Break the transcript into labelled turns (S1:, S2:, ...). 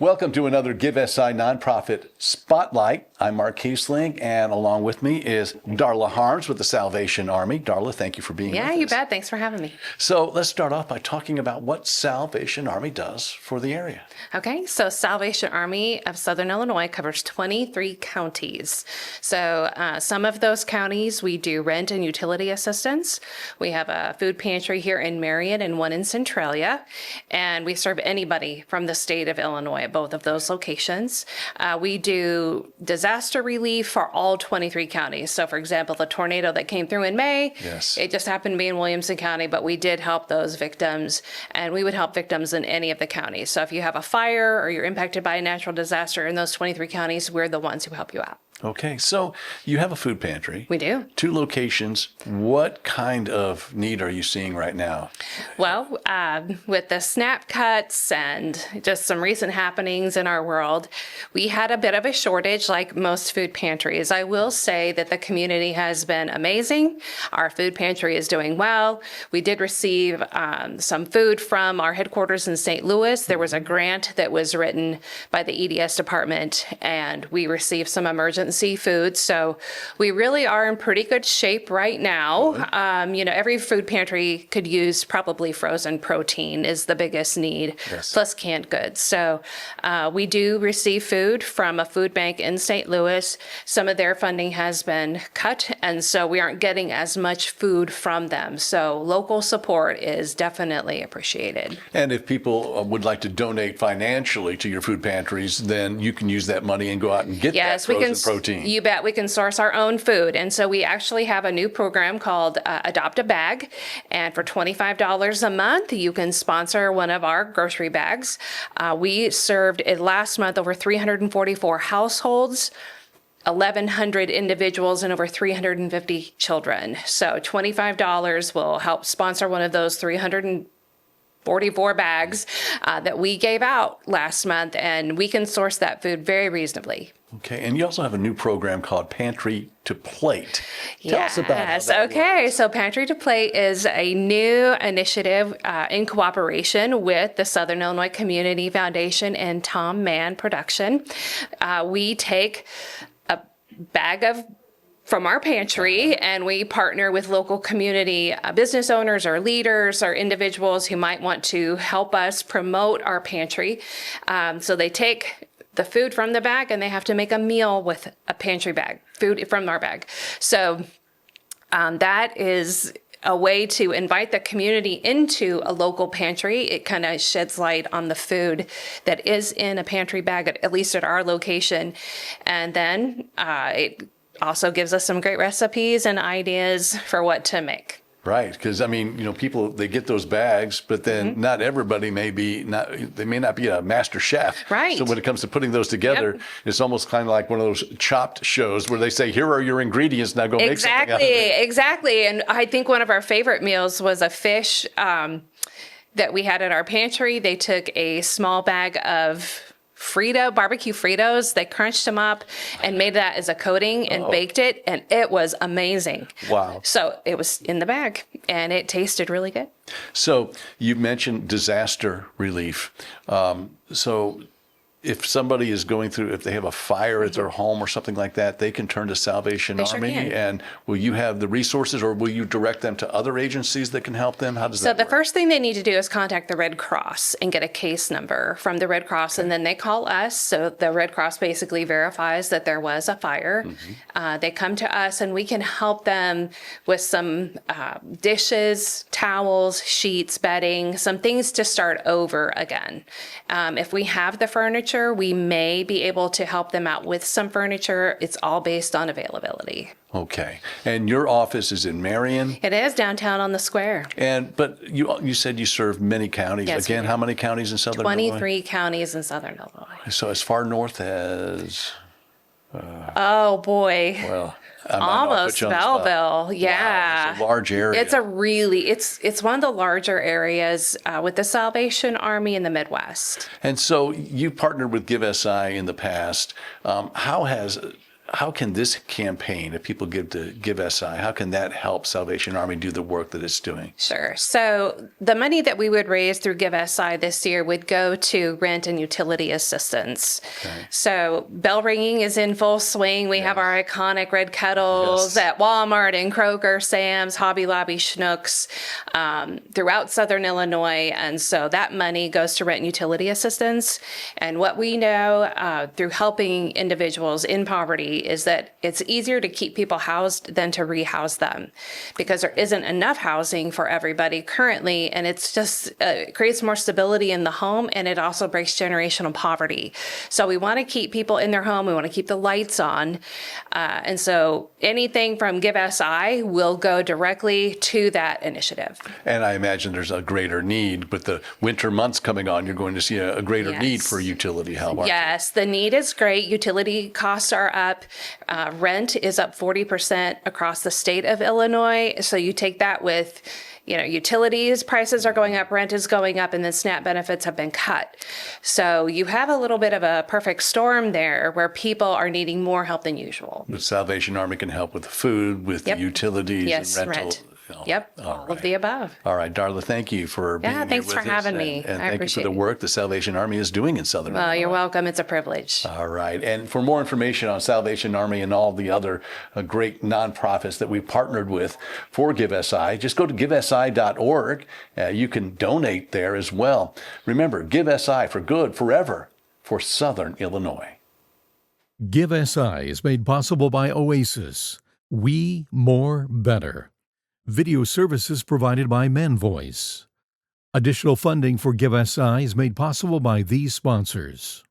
S1: Welcome to another Give SI Nonprofit Spotlight. I'm Mark Kiesling, and along with me is Darla Harms with the Salvation Army. Darla, thank you for being with us.
S2: Yeah, you bet. Thanks for having me.
S1: So let's start off by talking about what Salvation Army does for the area.
S2: Okay, so Salvation Army of Southern Illinois covers 23 counties. So some of those counties we do rent and utility assistance. We have a food pantry here in Marion and one in Centralia, and we serve anybody from the state of Illinois at both of those locations. We do disaster relief for all 23 counties. So for example, the tornado that came through in May,
S1: Yes.
S2: It just happened to be in Williamson County, but we did help those victims, and we would help victims in any of the counties. So if you have a fire or you're impacted by a natural disaster in those 23 counties, we're the ones who help you out.
S1: Okay, so you have a food pantry.
S2: We do.
S1: 2 locations. What kind of need are you seeing right now?
S2: Well, with the SNAP cuts and just some recent happenings in our world, we had a bit of a shortage like most food pantries. I will say that the community has been amazing. Our food pantry is doing well. We did receive some food from our headquarters in St. Louis. There was a grant that was written by the EDS department, and we received some emergency food. So we really are in pretty good shape right now. Every food pantry could use probably frozen protein is the biggest need,
S1: Yes.
S2: plus canned goods. So we do receive food from a food bank in St. Louis. Some of their funding has been cut, and so we aren't getting as much food from them. So local support is definitely appreciated.
S1: And if people would like to donate financially to your food pantries, then you can use that money and go out and get that frozen protein.
S2: You bet. We can source our own food. And so we actually have a new program called Adopt a Bag. And for $25 a month, you can sponsor one of our grocery bags. We served last month over 344 households, 1,100 individuals, and over 350 children. So $25 will help sponsor one of those 344 bags that we gave out last month, and we can source that food very reasonably.
S1: Okay, and you also have a new program called Pantry to Plate. Tell us about how
S2: Yes.
S1: that
S2: Okay.
S1: works.
S2: So Pantry to Plate is a new initiative in cooperation with the Southern Illinois Community Foundation and Tom Mann Production. We take a bag from our pantry, and we partner with local community business owners or leaders or individuals who might want to help us promote our pantry. So they take the food from the bag and they have to make a meal with a pantry bag, food from our bag. So that is a way to invite the community into a local pantry. It kind of sheds light on the food that is in a pantry bag, at least at our location. And then it also gives us some great recipes and ideas for what to make.
S1: Right, because people, they get those bags, but then not everybody may not be a master chef.
S2: Right.
S1: So when it comes to putting those together, It's almost kind of like one of those Chopped shows where they say, here are your ingredients, now go make something out of it.
S2: Exactly. And I think one of our favorite meals was a fish that we had at our pantry. They took a small bag of barbecue Fritos. They crunched them up and made that as a coating and baked it, and it was amazing.
S1: Wow.
S2: So it was in the bag, and it tasted really good.
S1: So you mentioned disaster relief. So if somebody is going through, if they have a fire at their home or something like that, they can turn to Salvation
S2: They sure
S1: Army.
S2: can.
S1: And will you have the resources, or will you direct them to other agencies that can help them? How does
S2: So
S1: that
S2: the
S1: work?
S2: first thing they need to do is contact the Red Cross and get a case number from the Red Cross, and then they call us. So the Red Cross basically verifies that there was a fire. They come to us, and we can help them with some dishes, towels, sheets, bedding, some things to start over again. If we have the furniture, we may be able to help them out with some furniture. It's all based on availability.
S1: Okay. And your office is in Marion?
S2: It is downtown on the square.
S1: But you said you serve many counties.
S2: Yes, we
S1: Again,
S2: do.
S1: how many counties in Southern Illinois?
S2: 23 counties in Southern Illinois.
S1: So as far north as,
S2: Oh, boy.
S1: well, I might not
S2: Almost
S1: put you on the spot.
S2: Belleville. Yeah.
S1: Wow, it's a large area.
S2: It's one of the larger areas with the Salvation Army in the Midwest.
S1: And so you partnered with Give SI in the past. How has how can this campaign, if people give to Give SI, how can that help Salvation Army do the work that it's doing?
S2: Sure. So the money that we would raise through Give SI this year would go to rent and utility assistance.
S1: Okay.
S2: So bell ringing is in full swing. We have our iconic red kettles
S1: Yes.
S2: at Walmart and Kroger, Sam's, Hobby Lobby, Schnucks, throughout Southern Illinois. And so that money goes to rent and utility assistance. And what we know through helping individuals in poverty is that it's easier to keep people housed than to rehouse them because there isn't enough housing for everybody currently. And it's just it creates more stability in the home, and it also breaks generational poverty. So we want to keep people in their home. We want to keep the lights on. And so anything from Give SI will go directly to that initiative.
S1: And I imagine there's a greater need with the winter months coming on. You're going to see a greater
S2: Yes.
S1: need for utility help. aren't you?
S2: Yes, the need is great. Utility costs are up. Rent is up 40% across the state of Illinois. So you take that with, utilities prices are going up, rent is going up, and then SNAP benefits have been cut. So you have a little bit of a perfect storm there where people are needing more help than usual.
S1: The Salvation Army can help with the food, with
S2: Yep.
S1: the utilities
S2: Yes,
S1: and rental.
S2: rent. Yep, all of the above.
S1: All right, Darla, thank you for being here
S2: thanks
S1: with
S2: for
S1: us,
S2: having me.
S1: And
S2: I
S1: thank you for
S2: appreciate
S1: the
S2: it.
S1: work the Salvation Army is doing in Southern
S2: Well,
S1: Illinois.
S2: you're welcome. It's a privilege.
S1: All right. And for more information on Salvation Army and all the other great nonprofits that we've partnered with for Give SI, just go to givesi.org. You can donate there as well. Remember, Give SI for good forever for Southern Illinois.
S3: Give SI is made possible by Oasis. We More Better. Video services provided by ManVoice. Additional funding for Give SI is made possible by these sponsors.